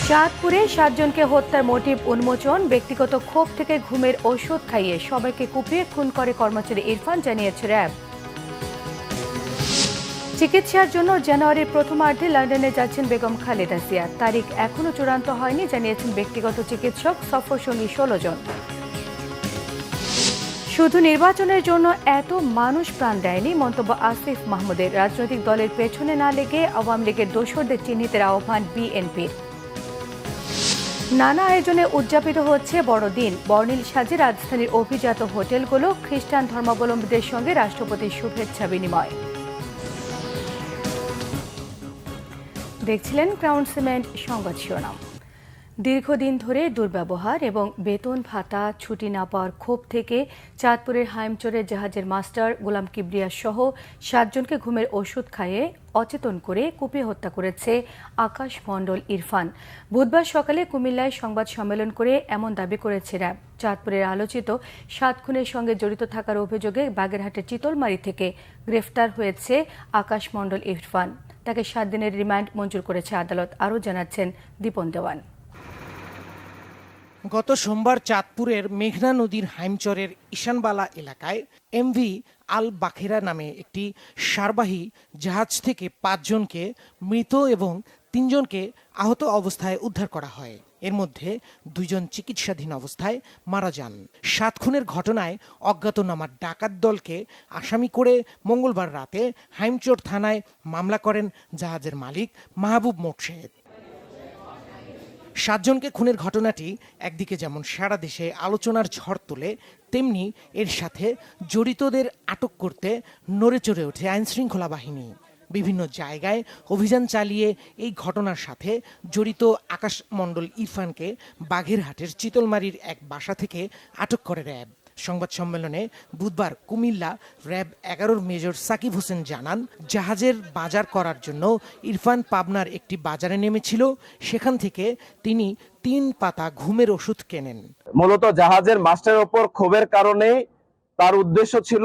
চাঁদপুরে 7 জনকে হত্যার মোটিভ উন্মোচন। ব্যক্তিগত ক্ষোভ থেকে ঘুমের ওষুধ খাইয়ে সবাইকে কুপিয়ে খুন করে কর্মচারী ইরফান, জানিয়েছে র্যাব। চিকিৎসার জন্য জানুয়ারির প্রথমার্ধে লন্ডনে যাচ্ছেন বেগম খালেদা জিয়া। তারিখ এখনো চূড়ান্ত হয়নি, জানিয়েছেন ব্যক্তিগত চিকিৎসক। সফরসঙ্গী 16 জন। শুধু নির্বাচনের জন্য এত মানুষ প্রাণ দেয়নি, মন্তব্য আসিফ মাহমুদের। রাজনৈতিক দলের পেছনে না লেগে আওয়ামী লীগের দোসরদের চিহ্নিতের আহ্বান বিএনপির। নানা আয়োজনে উদযাপিত হচ্ছে বড়দিন। বর্ণিল সাজে রাজধানীর অভিজাত হোটেলগুলো। খ্রিস্টান ধর্মাবলম্বীদের সঙ্গে রাষ্ট্রপতির শুভেচ্ছা বিনিময়। দেখছিলেন ক্রাউন সিমেন্ট সংবাদ শিরোনাম। দীর্ঘদিন ধরে দুর্ব্যবহার এবং বেতন ভাতা ছুটি না পাওয়ার ক্ষোভ থেকে চাঁদপুরের হাইমচরের জাহাজের মাস্টার গোলাম কিবরিয়া সহ 7 জনকে ঘুমের ওষুধ খাইয়ে অচেতন করে কুপিয়ে হত্যা করেছে আকাশ মণ্ডল ইরফান। বুধবার সকালে কুমিল্লায় সংবাদ সম্মেলন করে এমন দাবি করেছে র্যাব। চাঁদপুরের আলোচিত 7 খুনের সঙ্গে জড়িত থাকার অভিযোগে বাগেরহাটের চিতলমারী থেকে গ্রেফতার হয়েছে আকাশ মণ্ডল ইরফান। তাকে 7 দিনের রিমান্ড মঞ্জুর করেছে আদালত। আরও জানাচ্ছেন দীপন দেওয়ান। গত সোমবার চাঁদপুরের মেঘনা নদীর হাইমচরের ঈশানবালা এলাকায় এমভি আল বাখেরা নামে একটি সারবাহী জাহাজ থেকে 5 জনকে মৃত এবং 3 জনকে আহত অবস্থায় উদ্ধার করা হয়। এর মধ্যে 2 জন চিকিৎসাধীন অবস্থায় মারা যান। 7 খুনের ঘটনায় অজ্ঞাতনামা ডাকাত দলকে আসামি করে মঙ্গলবার রাতে হাইমচর থানায় মামলা করেন জাহাজের মালিক মাহবুব মোর্শেদ। 7 জনকে খুনের ঘটনাটি একদিকে যেমন সারা দেশে আলোচনার ঝড় তোলে, তেমনি এর সাথে জড়িতদের আটক করতে নড়েচড়ে ওঠে আইনশৃঙ্খলা বাহিনী। বিভিন্ন জায়গায় অভিযান চালিয়ে এই ঘটনার সাথে জড়িত আকাশ মণ্ডল ইরফানকে বাগেরহাটের চিতলমারীর এক বাসা থেকে আটক করে র্যাব। সংবাদ সম্মেলনে বুধবার কুমিল্লা র্যাব 11-র মেজর সাকিব হোসেন জানান, জাহাজের বাজার করার জন্য ইরফান পাবনার একটি বাজারে নেমেছিল। সেখান থেকে তিনি 3 পাতা ঘুমের ওষুধ কেনেন। মূলত জাহাজের মাস্টারের ওপর ক্ষোভের কারণে তার উদ্দেশ্য ছিল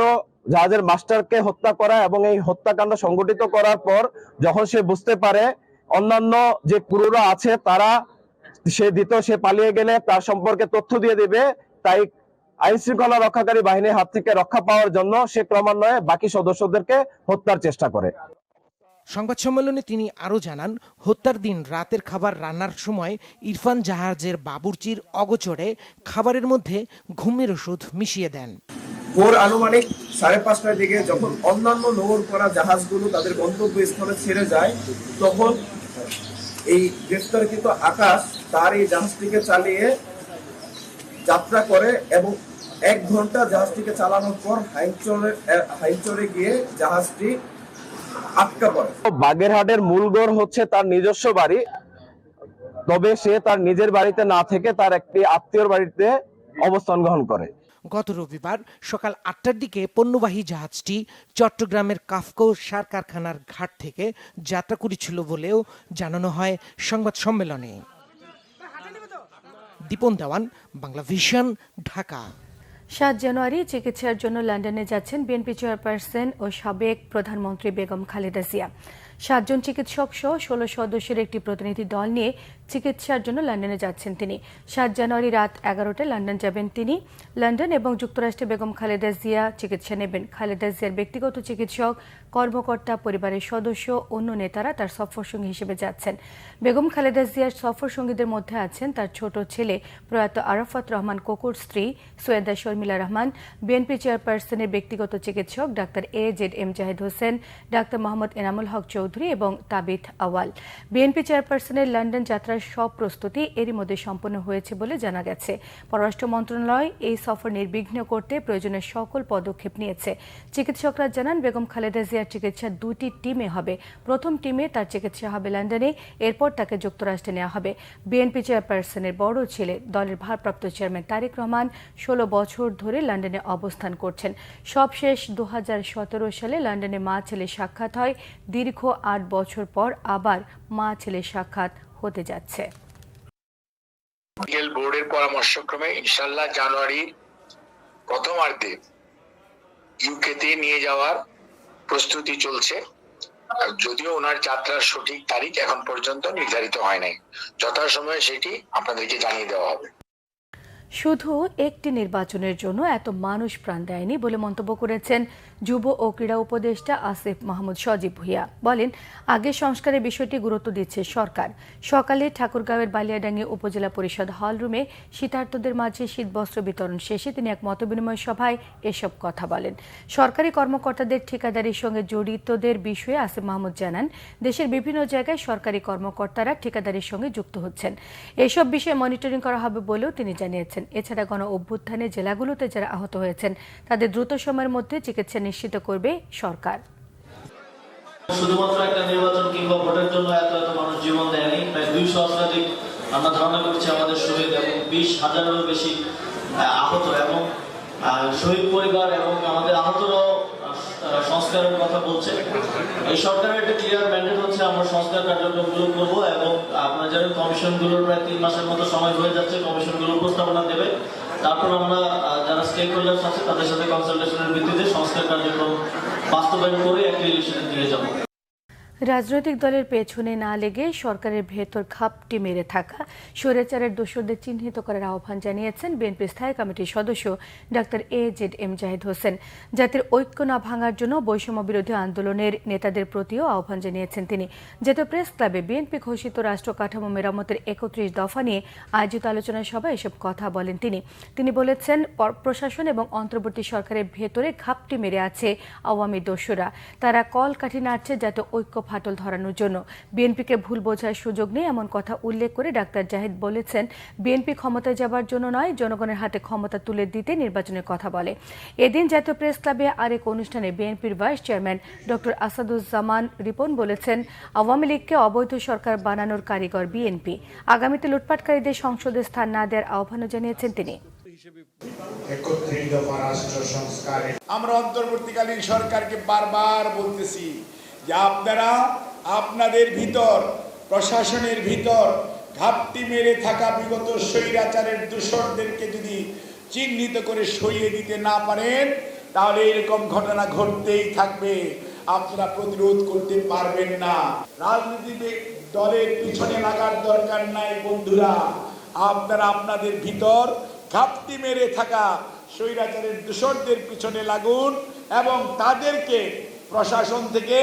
জাহাজের মাস্টারকে হত্যা করা, এবং এই হত্যাকাণ্ড সংগঠিত করার পর যখন সে বুঝতে পারে অন্যান্য যে ক্রুরা আছে তারা সে পালিয়ে গেলে তার সম্পর্কে তথ্য দিয়ে দেবে, তাই আইন শৃঙ্খলা রক্ষাকারী বাহিনীর হাত থেকে রক্ষা পাওয়ার জন্য সে ক্রমান্বয়ে বাকি সদস্যদেরকে হত্যার চেষ্টা করে। সংবাদ সম্মেলনে তিনি আরও জানান, হত্যার দিন রাতের খাবার রান্নার সময় ইরফান জাহাজের বাবুর্চির অগোচরে খাবারের মধ্যে ঘুমের ওষুধ মিশিয়ে দেন। ভোর আনুমানিক 5:30টার দিকে যখন অন্যান্য নোঙর করা জাহাজগুলো তাদের গন্তব্যস্থলে ছেড়ে যায়, তখন এই গ্রেফতারকৃত আকাশ তার এই জাহাজটিকে চালিয়ে যাত্রা করে এবং 1 ঘন্টা জাহাজটিকে চালানোর পর হাইমচরে গিয়ে জাহাজটি আটকা পড়ে। বাগেরহাটের মূলগড় হচ্ছে তার নিজস্ব বাড়ি, তবে সে তার নিজের বাড়িতে না থেকে তার একটি আত্মীয়র বাড়িতে অবস্থান গ্রহণ করে। গত রবিবার সকাল 8টার দিকে পণ্যবাহী জাহাজটি চট্টগ্রামের কাফকো সার কারখানার ঘাট থেকে যাত্রা করেছিল বলেও জানানো হয় সংবাদ সম্মেলনে। দীপন দেওয়ান, বাংলা ভিশন, ঢাকা। 7 জানুয়ারি চিকিৎসার জন্য লন্ডনে যাচ্ছেন বিএনপি চেয়ারপারসন ও সাবেক প্রধানমন্ত্রী বেগম খালেদা জিয়া। 7 জন চিকিৎসক সহ 16 সদস্যের একটি প্রতিনিধি দল নিয়ে চিকিৎসার জন্য লন্ডনে যাচ্ছেন তিনি। 7 জানুয়ারি রাত 11টায় লন্ডন যাবেন তিনি। লন্ডন এবং যুক্তরাষ্ট্রে বেগম খালেদা জিয়া চিকিৎসা নেবেন। খালেদা জিয়ার ব্যক্তিগত চিকিৎসক, কর্মকর্তা, পরিবারের সদস্য, অন্য নেতারা তার সফরসঙ্গী হিসেবে যাচ্ছেন। বেগম খালেদা জিয়ার সফরসঙ্গীদের মধ্যে আছেন তার ছোট ছেলে প্রয়াত আরাফাত রহমান কোকুর স্ত্রী সৈয়দা শর্মিলা রহমান, বিএনপি চেয়ারপারসনের ব্যক্তিগত চিকিৎসক ডাক্তার AZM জাহিদ হোসেন, ডাক্তার মোহাম্মদ এনামুল হক চৌধুরী এবং তাবিথ আওয়াল। বিএনপি চেয়ারপারসনের লন্ডন যাত্রার সব প্রস্তুতি এরই মধ্যে সম্পন্ন হয়েছে বলে জানা গেছে। পররাষ্ট্র মন্ত্রণালয় এই সফর নির্বিঘ্ন করতে প্রয়োজনীয় সকল পদক্ষেপ নিয়েছে। চিকিৎসকরা জানান, বেগম খালেদা জিয়ার চিকিৎসা 2টি টিমে হবে। প্রথম টিমে তার চিকিৎসা হবে লন্ডনে, এরপর তাকে যুক্তরাষ্ট্রে নেওয়া হবে। বিএনপি চেয়ারপারসনের বড় ছেলে, দলের ভারপ্রাপ্ত চেয়ারম্যান তারেক রহমান 16 বছর ধরে লন্ডনে অবস্থান করছেন। সবশেষ 2017 সালে লন্ডনে মা ছেলে সাক্ষাৎ হয়। দীর্ঘ 8 বছর পর আবার মা ছেলে সাক্ষাৎ হতে যাচ্ছে। বোর্ডের পরামর্শক্রমে ইনশাআল্লাহ জানুয়ারি প্রথমার্ধে ইউকেতে নিয়ে যাওয়ার প্রস্তুতি চলছে। যদিও ওনার যাত্রার সঠিক তারিখ এখন পর্যন্ত নির্ধারিত হয় নাই, যথাসময়ে সেটি আপনাদেরকে জানিয়ে দেওয়া হবে। শুধু একটি নির্বাচনের জন্য এত মানুষ প্রাণ দেয়নি বলে মন্তব্য করেছেন যুব ও ক্রীড়া উপদেষ্টা আসিফ মাহমুদ সজীব ভুঁইয়া। বলেন, আগে সংস্কারের বিষয়টি গুরুত্ব দিচ্ছে সরকার। সকালে ঠাকুরগাঁওয়ের বালিয়াডাঙ্গি উপজেলা পরিষদ হলরুমে শীতার্তদের মাঝে শীতবস্ত্র বিতরণ শেষে তিনি এক মতবিনিময় সভায় এসব কথা বলেন। সরকারি কর্মকর্তাদের ঠিকাদারির সঙ্গে জড়িতদের বিষয়ে আসিফ মাহমুদ জানান, দেশের বিভিন্ন জায়গায় সরকারি কর্মকর্তারা ঠিকাদারির সঙ্গে যুক্ত হচ্ছেন। এসব বিষয়ে মনিটরিং করা হবে বলেও তিনি জানিয়েছেন। এছাড়া গণ অভ্যুত্থানে জেলাগুলোতে যারা আহত হয়েছেন তাদের দ্রুত সময়ের মধ্যে চিকিৎসা নিশ্চিত করবে সরকার। শুধুমাত্র একটা নির্বাচন কিংবা ভোটের জন্য এত এত মানুষ জীবন দেয়নি। প্রায় 200 সহস্রাধিক আমরা ধারণা করছি আমাদের শহীদ এবং 20,000-এরও বেশি আহত এবং শহীদ পরিবার এবং আমাদের আহতরাও সংস্কারের কথা বলছে। এই সরকারের একটা ক্লিয়ার ম্যান্ডেট হচ্ছে আমরা সংস্কার কার্যক্রমগুলো করব এবং আপনারা জানেন কমিশনগুলোর প্রায় 3 মাসের মতো সময় হয়ে যাচ্ছে। কমিশনগুলো প্রস্তাবনা দেবে, তারপর আমরা যারা স্টেক হোল্ডার্স আছে তাদের সাথে কনসালটেশনের ভিত্তিতে সংস্কার কার্যক্রম বাস্তবায়ন করে একটা ইলেকশনে দিয়ে যাব। রাজনৈতিক দলের পেছনে না লেগে সরকারের ভেতর খাপটি মেরে থাকা স্বৈরাচারের দোষরদের চিহ্নিত করার আহ্বান জানিয়েছেন বিএনপি স্থায়ী কমিটির সদস্য ডাক্তার AZM জাহিদ হোসেন। জাতির ঐক্য না ভাঙার জন্য বৈষম্য বিরোধী আন্দোলনের নেতাদের প্রতিও আহ্বান জানিয়েছেন তিনি। জাতীয় প্রেস ক্লাবে বিএনপি ঘোষিত রাষ্ট্র কাঠামো মেরামতের 31 দফা নিয়ে আয়োজিত আলোচনা সভায় এসব কথা বলেন তিনি বলেছেন, প্রশাসন এবং অন্তর্বর্তী সরকারের ভেতরে খাপটি মেরে আছে আওয়ামী দোষরা। তারা কল কাঠি নাড়ছে যাতে ঐক্য ফাটল ধরানোর জন্য। বিএনপিকে ভুল বোঝার সুযোগ নেই এমন কথা উল্লেখ করে ডাক্তার জাহিদ বলেছেন, বিএনপি ক্ষমতায় যাবার জন্য নয়, জনগণের হাতে ক্ষমতা তুলে দিতে নির্বাচনের কথা বলে। এদিন জাতীয় প্রেস ক্লাবে আরেক অনুষ্ঠানে বিএনপির vice chairman doctor Asaduzzaman Ripon বলেছেন, আওয়ামী লীগকে অবৈধ সরকার বানানোর কারিগর বিএনপি। আগামীতে লুটপাটকারীদের সংসদে স্থান না দেওয়ার আহ্বানও জানিয়েছেন তিনি। আমরা অন্তর্বর্তীকালীন সরকারকে বারবার বলতেছি যে আপনারা আপনাদের ভিতর, প্রশাসনের ভিতর ঘাপটি মেরে থাকা বিগত স্বৈরাচারের দূষরদেরকে যদি চিহ্নিত করে সরিয়ে দিতে না পারেন তাহলে এরকম ঘটনা ঘটতেই থাকবে, আপনারা প্রতিরোধ করতে পারবেন না। রাজনৈতিক দলের পিছনে লাগার দরকার নাই বন্ধুরা, আপনারা আপনাদের ভিতর ঘাপটি মেরে থাকা স্বৈরাচারের দূষরদের পিছনে লাগুন এবং তাদেরকে প্রশাসন থেকে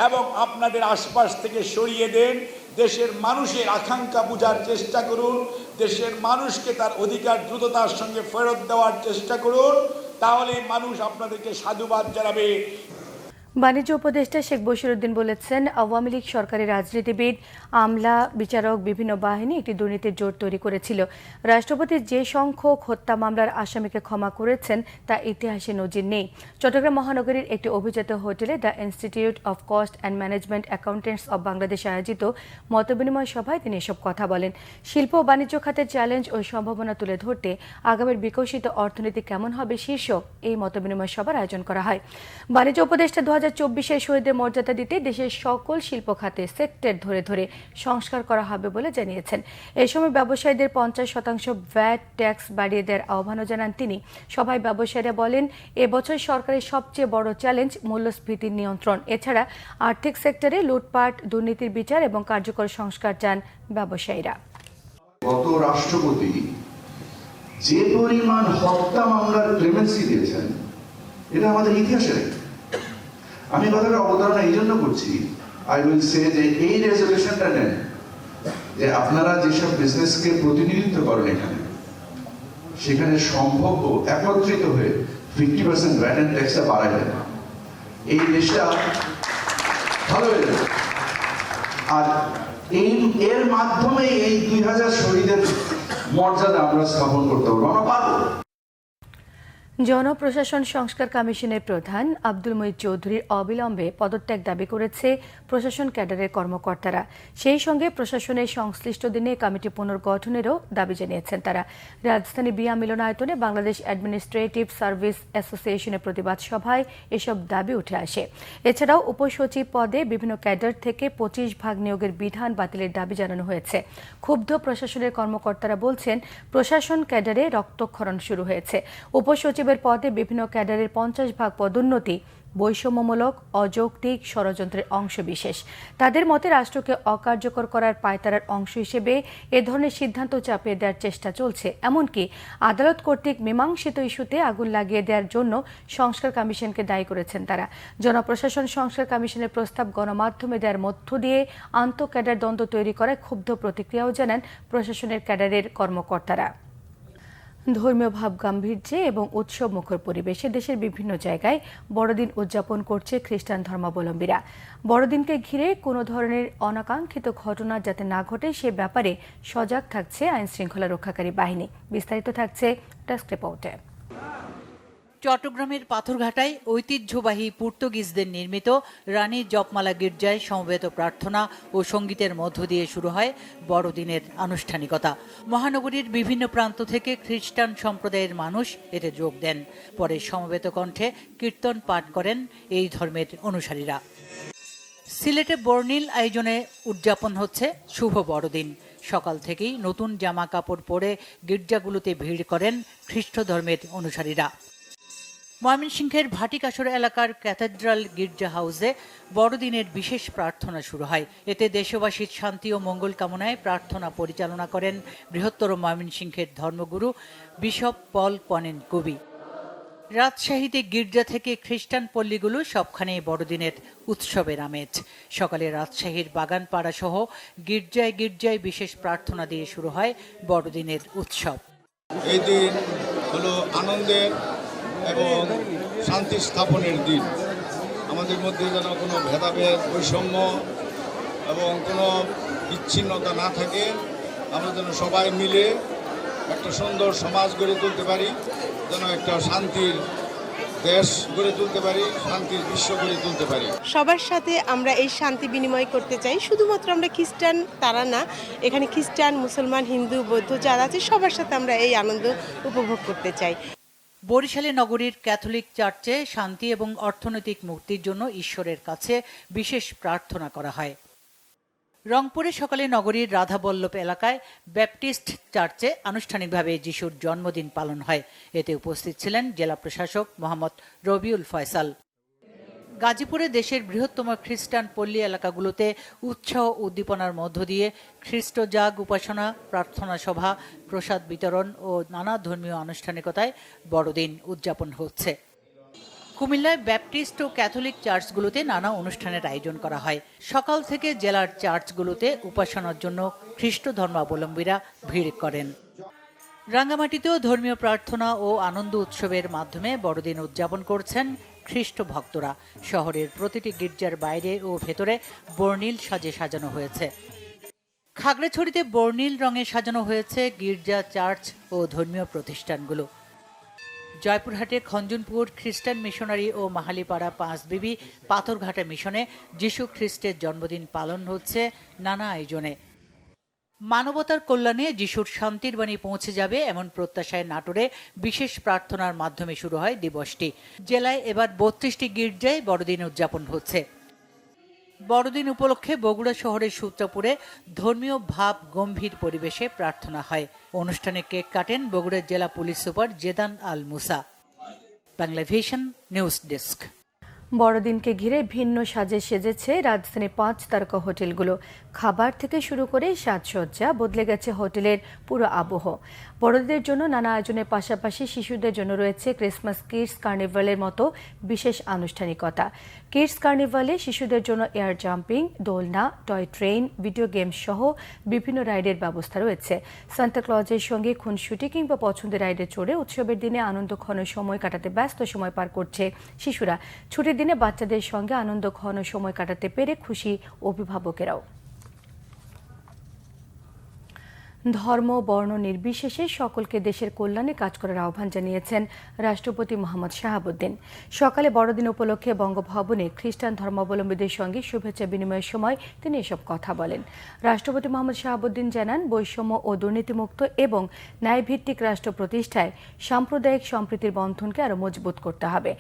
এবং আপনাদের আশপাশ থেকে সরিয়ে দেন। দেশের মানুষের আকাঙ্ক্ষা বোঝার চেষ্টা করুন, দেশের মানুষকে তার অধিকার দ্রুততার সঙ্গে ফেরত দেওয়ার চেষ্টা করুন, তাহলে মানুষ আপনাদেরকে সাধুবাদ জানাবে। বাণিজ্য উপদেষ্টা শেখ বশিরউদ্দিন বলেছেন, আওয়ামী লীগ সরকারের রাজনীতিবিদ, আমলা, বিচারক, বিভিন্ন বাহিনী একটি দুর্নীতির জোট তৈরি করেছিল। রাষ্ট্রপতি যে সংখ্যক হত্যা মামলার আসামিকে ক্ষমা করেছেন তা ইতিহাসে নজির নেই। চট্টগ্রাম মহানগরীর একটি অভিজাত হোটেলে the institute of cost and management accountants of Bangladesh আয়োজিত মতবিনিময় সভায় তিনি এসব কথা বলেন। শিল্প ও বাণিজ্য খাতের চ্যালেঞ্জ ও সম্ভাবনা তুলে ধরতে আগামীর বিকশিত অর্থনীতি কেমন হবে শীর্ষক এই মতবিনিময় সভার আয়োজন করা হয়। বাণিজ্য উপদেষ্টা 2024-এর শহীদদের মর্যাদা দিতে দেশের সকল শিল্প খাতে সেক্টর ধরে ধরে সংস্কার করা হবে বলে জানিয়েছেন। এ সময় ব্যবসায়ীদের 50% ভ্যাট ট্যাক্স বাড়িয়ে দেওয়ার আহ্বানও জানান তিনি। সভায় ব্যবসায়ীরা বলেন, এবছর সরকারের সবচেয়ে বড় চ্যালেঞ্জ মূল্যস্ফীতির নিয়ন্ত্রণ। এছাড়া আর্থিক সেক্টরে লুটপাট, দুর্নীতির বিচার এবং কার্যকর সংস্কার চান ব্যবসায়ীরা। গত রাষ্ট্রপতি যে পরিমাণ হত্যা মামলার ক্লেমেন্সি দিয়েছেন এটা আমাদের ইতিহাসে নেই। আমি কথাটা অবতারণা এই জন্য করছি, আই উইল সে যে এই রেজলিউশনটা নেন যে আপনারা যেসব বিজনেসকে প্রতিনিধিত্ব করেন এখানে, সেখানে সম্ভব একত্রিত হয়ে 50% ভ্যাট অ্যান্ড ট্যাক্সটা বাড়াই দেন। এই দেশটা ভালো হয়ে যাবে। আর এর মাধ্যমে এই 2000 শহীদের মর্যাদা আমরা স্থাপন করতে পারবো, আমরা পারবো। জনপ্রশাসন সংস্কার কমিশনের প্রধান আব্দুল মুঈদ চৌধুরীর অবিলম্বে পদত্যাগ দাবি করেছে প্রশাসন ক্যাডারের কর্মকর্তারা। সেই সঙ্গে প্রশাসনের সংশ্লিষ্ট দিনে কমিটি পুনর্গঠনেরও দাবি জানিয়েছেন তারা। রাজধানী বিয়া মিলনায়তনে বাংলাদেশ অ্যাডমিনিস্ট্রেটিভ সার্ভিস অ্যাসোসিয়েশনের প্রতিবাদ সভায় এসব দাবি উঠে আসে। এছাড়াও উপসচিব পদে বিভিন্ন ক্যাডার থেকে 25% নিয়োগের বিধান বাতিলের দাবি জানানো হয়েছে। ক্ষুব্ধ প্রশাসনের কর্মকর্তারা বলছেন, প্রশাসন ক্যাডারে রক্তক্ষরণ শুরু হয়েছে। উপসচিব পদে বিভিন্ন ক্যাডারের 50% পদোন্নতি বৈষম্যমূলক অযৌক্তিক ষড়যন্ত্রের অংশবিশেষ। তাদের মতে রাষ্ট্রকে অকার্যকর করার পায়তারার অংশ হিসেবে এ ধরনের সিদ্ধান্ত চাপিয়ে দেওয়ার চেষ্টা চলছে। এমনকি আদালত কর্তৃক মীমাংসিত ইস্যুতে আগুন লাগিয়ে দেওয়ার জন্য সংস্কার কমিশনকে দায়ী করেছেন তারা। জনপ্রশাসন সংস্কার কমিশনের প্রস্তাব গণমাধ্যমে দেওয়ার মধ্য দিয়ে আন্তঃক্যাডার দ্বন্দ্ব তৈরি করায় ক্ষুব্ধ প্রতিক্রিয়াও জানান প্রশাসনের ক্যাডারের কর্মকর্তারা। ধর্মীয় ভাব গাম্ভীর্যে এবং উৎসব মুখর পরিবেশে দেশের বিভিন্ন জায়গায় বড়দিন উদযাপন করছে খ্রিস্টান ধর্মাবলম্বীরা। বড়দিনকে ঘিরে কোনো ধরনের অনাকাঙ্ক্ষিত ঘটনা যাতে না ঘটে সে ব্যাপারে সজাগ থাকছে আইন শৃঙ্খলা রক্ষাকারী বাহিনী। বিস্তারিত থাকছে ডেস্ক রিপোর্টে। চট্টগ্রামের পাথরঘাটায় ঐতিহ্যবাহী পর্তুগিজদের নির্মিত রানী জপমালা গির্জায় সমবেত প্রার্থনা ও সঙ্গীতের মধ্য দিয়ে শুরু হয় বড়দিনের আনুষ্ঠানিকতা। মহানগরীর বিভিন্ন প্রান্ত থেকে খ্রিস্টান সম্প্রদায়ের মানুষ এতে যোগ দেন। পরে সমবেত কণ্ঠে কীর্তন পাঠ করেন এই ধর্মের অনুসারীরা। সিলেটে বর্ণিল আয়োজনে উদযাপন হচ্ছে শুভ বড়দিন। সকাল থেকেই নতুন জামা কাপড় পরে গির্জাগুলোতে ভিড় করেন খ্রিস্ট ধর্মের অনুসারীরা। ময়মনসিংহের ভাটিকাশর এলাকার ক্যাথেড্রাল গির্জা হাউসে বড়দিনের বিশেষ প্রার্থনা শুরু হয়। এতে দেশবাসীর শান্তি ও মঙ্গল কামনায় প্রার্থনা পরিচালনা করেন বৃহত্তর ময়মনসিংহের ধর্মগুরু বিশপ পল পনেন কবি। রাজশাহীতে গির্জা থেকে খ্রিস্টান পল্লীগুলো সবখানে বড়দিনের উৎসবের আমেজ। সকালে রাজশাহীর বাগানপাড়া সহ গির্জায় গির্জায় বিশেষ প্রার্থনা দিয়ে শুরু হয় বড়দিনের উৎসব। এই দিন হলো আনন্দের এবং শান্তি স্থাপনের দিন। আমাদের মধ্যে যেন কোনো ভেদাভেদ, বৈষম্য এবং কোনো বিচ্ছিন্নতা না থাকে। আমরা যেন সবাই মিলে একটা সুন্দর সমাজ গড়ে তুলতে পারি, যেন একটা শান্তির দেশ গড়ে তুলতে পারি, শান্তির বিশ্ব গড়ে তুলতে পারি। সবার সাথে আমরা এই শান্তি বিনিময় করতে চাই। শুধুমাত্র আমরা খ্রিস্টান তারা না, এখানে খ্রিস্টান, মুসলমান, হিন্দু, বৌদ্ধ যারা আছে সবার সাথে আমরা এই আনন্দ উপভোগ করতে চাই। বরিশালে নগরীর ক্যাথলিক চার্চে শান্তি এবং অর্থনৈতিক মুক্তির জন্য ঈশ্বরের কাছে বিশেষ প্রার্থনা করা হয়। রংপুরে সকালে নগরীর রাধাবল্লভ এলাকায় ব্যাপটিস্ট চার্চে আনুষ্ঠানিকভাবে যিশুর জন্মদিন পালন হয়। এতে উপস্থিত ছিলেন জেলা প্রশাসক মোহাম্মদ রবিউল ফয়সাল। গাজীপুরে দেশের বৃহত্তম খ্রিস্টান পল্লী এলাকাগুলোতে উৎসাহ উদ্দীপনার মধ্য দিয়ে খ্রিস্ট জাগ উপাসনা, প্রার্থনা সভা, প্রসাদ বিতরণ ও নানা ধর্মীয় আনুষ্ঠানিকতায় বড়দিন উদযাপন হচ্ছে। কুমিল্লায় ব্যাপটিস্ট ও ক্যাথলিক চার্চগুলোতে নানা অনুষ্ঠানের আয়োজন করা হয়। সকাল থেকে জেলার চার্চগুলোতে উপাসনার জন্য খ্রিস্ট ধর্মাবলম্বীরা ভিড় করেন। রাঙ্গামাটিতেও ধর্মীয় প্রার্থনা ও আনন্দ উৎসবের মাধ্যমে বড়দিন উদযাপন করছেন খ্রিস্ট ভক্তরা। শহরের প্রতিটি গির্জার বাইরে ও ভেতরে বর্ণিল সাজে সাজানো হয়েছে। খাগড়াছড়িতে বর্ণিল রঙে সাজানো হয়েছে গির্জা, চার্চ ও ধর্মীয় প্রতিষ্ঠানগুলো। জয়পুরহাটে খঞ্জনপুর খ্রিস্টান মিশনারি ও মাহালিপাড়া পাঁচবিবি পাথরঘাটা মিশনে যিশু খ্রিস্টের জন্মদিন পালন হচ্ছে নানা আয়োজনে। মানবতার কল্যাণে যিশুর শান্তির বাণী পৌঁছে যাবে এমন প্রত্যাশায় নাটোরে বিশেষ প্রার্থনার মাধ্যমে শুরু হয় দিবসটি। জেলায় এবার 32টি গির্জায় বড়দিন উদযাপন হচ্ছে। বড়দিন উপলক্ষে বগুড়া শহরের সূত্রপুরে ধর্মীয় ভাব গম্ভীর পরিবেশে প্রার্থনা হয়। অনুষ্ঠানে কেক কাটেন বগুড়ার জেলা police super Zedan Al Musa. Banglavision news desk. বড়দিনকে ঘিরে ভিন্ন সাজে সেজেছে রাজধানীর 5 তারকা হোটেলগুলো। খাবার থেকে শুরু করে সাজসজ্জা বদলে গেছে হোটেলের পুরো আবহ। বড়দিনের জন্য নানা আয়োজনের পাশাপাশি শিশুদের জন্য রয়েছে ক্রিসমাস কিডস কার্নিভালের মতো বিশেষ আনুষ্ঠানিকতা। কিডস কার্নিভালে শিশুদের জন্য এয়ার জাম্পিং, দোলনা, টয় ট্রেন, ভিডিও গেম সহ বিভিন্ন রাইডের ব্যবস্থা রয়েছে। সান্তা ক্লজের সঙ্গে খুনসুটি কিংবা পছন্দের রাইডে চড়ে উৎসবের দিনে আনন্দ ঘন সময় কাটাতে ব্যস্ত সময় পার করছে শিশুরা। ছুটির দিনে বাচ্চাদের সঙ্গে আনন্দ ঘন সময় কাটাতে পেরে খুশি অভিভাবকেরাও। ধর্ম, বর্ণ নির্বিশেষে সকলকে দেশের কল্যাণে কাজ করার আহ্বান জানিয়েছেন রাষ্ট্রপতি মোহাম্মদ শাহাবুদ্দিন। সকালে বড়দিন উপলক্ষে বঙ্গভবনে খ্রিস্টান ধর্মাবলম্বীদের সঙ্গে শুভেচ্ছা বিনিময়ের সময় তিনি এসব কথা বলেন। রাষ্ট্রপতি মোহাম্মদ শাহাবুদ্দিন জানান, বৈষম্য ও দুর্নীতিমুক্ত এবং ন্যায়ভিত্তিক রাষ্ট্র প্রতিষ্ঠায় সাম্প্রদায়িক সম্প্রীতির বন্ধনকে আরও মজবুত করতে হবে।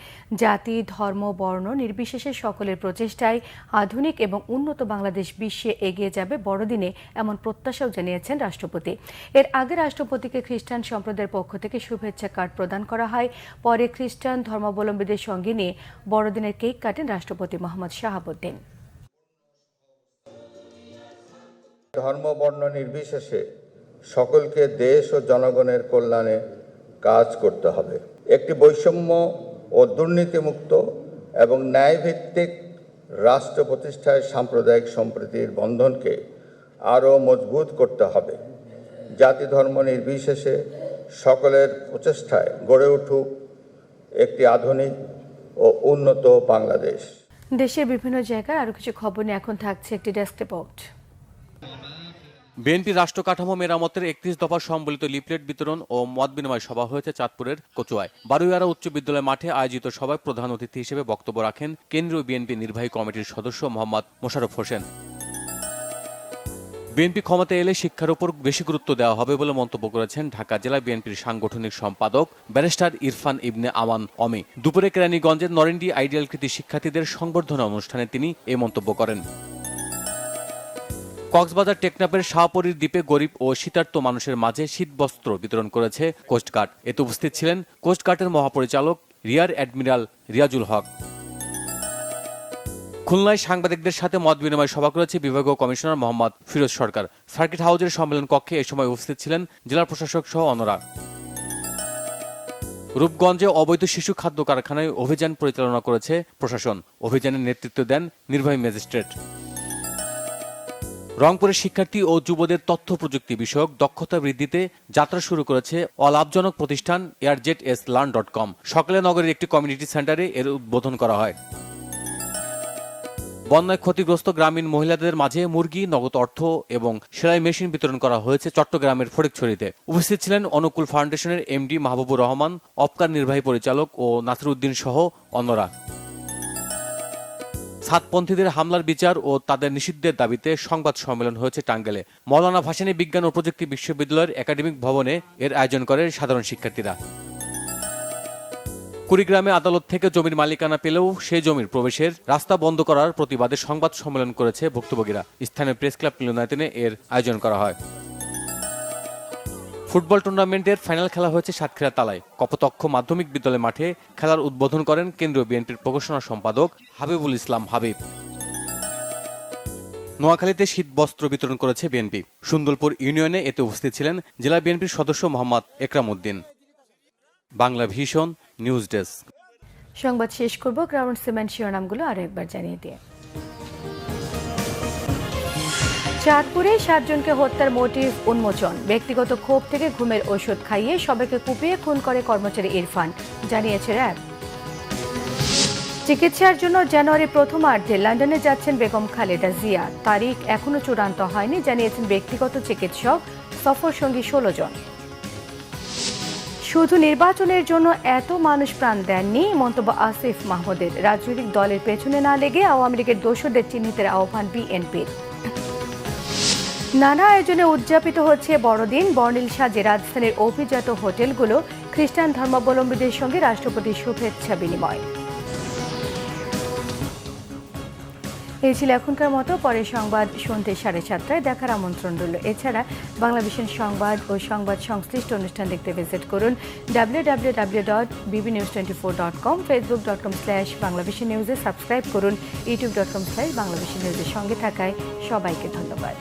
জাতি, ধর্ম, বর্ণ নির্বিশেষে সকলের প্রচেষ্টায় আধুনিক এবং উন্নত বাংলাদেশ বিশ্বে এগিয়ে যাবে বড়দিনে, এমন প্রত্যাশাও জানিয়েছেন রাষ্ট্রপতি। রাষ্ট্রপতি। এর আগে রাষ্ট্রপতিকে খ্রিস্টান সম্প্রদায়ের পক্ষ থেকে শুভেচ্ছা কার্ড প্রদান করা হয়। পরে খ্রিস্টান ধর্মাবলম্বীদের সঙ্গে নিয়ে বড়দিনের কেক কাটেন রাষ্ট্রপতি মোহাম্মদ শাহাবুদ্দিন। ধর্ম বর্ণ নির্বিশেষে সকলকে দেশ ও জনগণের কল্যাণে কাজ করতে হবে। একটি বৈষম্য ও দুর্নীতিমুক্ত এবং ন্যায়ভিত্তিক রাষ্ট্র প্রতিষ্ঠায় সাম্প্রদায়িক সম্প্রীতির বন্ধনকে আরও মজবুত করতে হবে। জাতি ধর্ম নির্বিশেষে সকলের প্রচেষ্টায় গড়ে উঠুক একটি আধুনিক ও উন্নত বাংলাদেশ। দেশের বিভিন্ন জায়গায় আরো কিছু খবর নিয়ে এখন থাকছে একটি ডেস্ক রিপোর্ট। বিএনপি রাষ্ট্র কাঠামো মেরামতের 31 দফা সম্বলিত লিফলেট বিতরণ ও মত বিনিময় সভা হয়েছে চাঁদপুরের কচুয়ায়। বারুইয়ারা উচ্চ বিদ্যালয় মাঠে আয়োজিত সভায় প্রধান অতিথি হিসেবে বক্তব্য রাখেন কেন্দ্রীয় বিএনপি নির্বাহী কমিটির সদস্য মোহাম্মদ মোশাররফ হোসেন। বিএনপি ক্ষমতায় এলে শিক্ষার উপর বেশি গুরুত্ব দেওয়া হবে বলে মন্তব্য করেছেন ঢাকা জেলা বিএনপির সাংগঠনিক সম্পাদক ব্যারিস্টার ইরফান ইবনে আমান অমি। দুপুরে কেরানীগঞ্জের নরেন্ডি আইডিয়াল কৃতি শিক্ষার্থীদের সংবর্ধনা অনুষ্ঠানে তিনি এই মন্তব্য করেন। কক্সবাজার টেকনাফের শাহপরীর দ্বীপে গরিব ও শীতার্ত মানুষের মাঝে শীতবস্ত্র বিতরণ করেছে কোস্টগার্ড। এতে উপস্থিত ছিলেন কোস্টগার্ডের মহাপরিচালক রিয়ার অ্যাডমিরাল রিয়াজুল হক। খুলনায় সাংবাদিকদের সাথে মত বিনিময় সভা করেছে বিভাগীয় কমিশনার মোহাম্মদ ফিরোজ সরকার। সার্কিট হাউজের সম্মেলন কক্ষে এ সময় উপস্থিত ছিলেন জেলা প্রশাসক সহ অন্যরা। রূপগঞ্জে অবৈধ শিশু খাদ্য কারখানায় অভিযান পরিচালনা করেছে প্রশাসন। অভিযানের নেতৃত্ব দেন নির্বাহী ম্যাজিস্ট্রেট। রংপুরের শিক্ষার্থী ও যুবদের তথ্য প্রযুক্তি বিষয়ক দক্ষতা বৃদ্ধিতে যাত্রা শুরু করেছে অলাভজনক প্রতিষ্ঠান airjetlearn.com। সকালে নগরের একটি কমিউনিটি সেন্টারে এর উদ্বোধন করা হয়। বন্যায় ক্ষতিগ্রস্ত গ্রামীণ মহিলাদের মাঝে মুরগি, নগদ অর্থ এবং সেলাই মেশিন বিতরণ করা হয়েছে চট্টগ্রামের ফটিকছড়িতে। উপস্থিত ছিলেন অনুকূল ফাউন্ডেশনের এমডি মাহবুবুর রহমান, অপকার নির্বাহী পরিচালক ও নাসিরউদ্দিন সহ অন্যরা। সাতপন্থীদের হামলার বিচার ও তাদের নিষিদ্ধের দাবিতে সংবাদ সম্মেলন হয়েছে টাঙ্গাইলে। মওলানা ভাসানী বিজ্ঞান ও প্রযুক্তি বিশ্ববিদ্যালয়ের একাডেমিক ভবনে এর আয়োজন করে সাধারণ শিক্ষার্থীরা। কুড়িগ্রামে আদালত থেকে জমির মালিকানা পেলেও সেই জমির প্রবেশের রাস্তা বন্ধ করার প্রতিবাদে সংবাদ সম্মেলন করেছে ভুক্তভোগীরা। স্থানীয় প্রেস ক্লাব মিলনায়তনে এর আয়োজন করা হয়। ফুটবল টুর্নামেন্টের ফাইনাল খেলা হয়েছে সাতক্ষীরা তালায়। কপোতক্ষ মাধ্যমিক বিদ্যালয় মাঠে খেলার উদ্বোধন করেন কেন্দ্রীয় বিএনপির প্রকাশনা সম্পাদক হাবিবুল ইসলাম হাবিব। নোয়াখালীতে শীত বস্ত্র বিতরণ করেছে বিএনপি। সুন্দরপুর ইউনিয়নে এতে উপস্থিত ছিলেন জেলা বিএনপির সদস্য Mohammad Ekram Uddin. Banglavision news desk. সংবাদ শেষ করব গ্রাউন্ড সিমেন্ট শিরোনামগুলো আরো একবার জানিয়ে দিয়ে। চাঁদপুরে 7 জনকে হত্যার মোটিভ উন্মোচন। ব্যক্তিগত ক্ষোভ থেকে ঘুমের ওষুধ খাইয়ে সবাইকে কুপিয়ে খুন করে কর্মচারী ইরফান, জানিয়েছে র্যাব। চিকিৎসার জন্য জানুয়ারি প্রথমার্ধে লন্ডনে যাচ্ছেন বেগম খালেদা জিয়া। তারিখ এখনো চূড়ান্ত হয়নি, জানিয়েছেন ব্যক্তিগত চিকিৎসক। সফর সঙ্গী 16 জন। শুধু নির্বাচনের জন্য এত মানুষ প্রাণ দেননি, মন্তব্য আসিফ মাহমুদের। রাজনৈতিক দলের পেছনে না লেগে আওয়ামী লীগের দোষরদের চিহ্নিতের আহ্বান বিএনপির। নানা আয়োজনে উদযাপিত হচ্ছে বড়দিন। বর্ণিল সাজে রাজধানীর অভিজাত হোটেলগুলো। খ্রিস্টান ধর্মাবলম্বীদের সঙ্গে রাষ্ট্রপতির শুভেচ্ছা বিনিময়। এই ছিল এখনকার মতো। পরের সংবাদ সন্ধ্যে 7:30টায় দেখার আমন্ত্রণ রইল। এছাড়া বাংলা ভিশন সংবাদ ও সংবাদ সংশ্লিষ্ট অনুষ্ঠান দেখতে ভিজিট করুন www.bbnews24.com, facebook.com/banglavishnnews-এ সাবস্ক্রাইব করুন, youtube.com/banglavishnnews-এর সঙ্গে থাকায় সবাইকে ধন্যবাদ।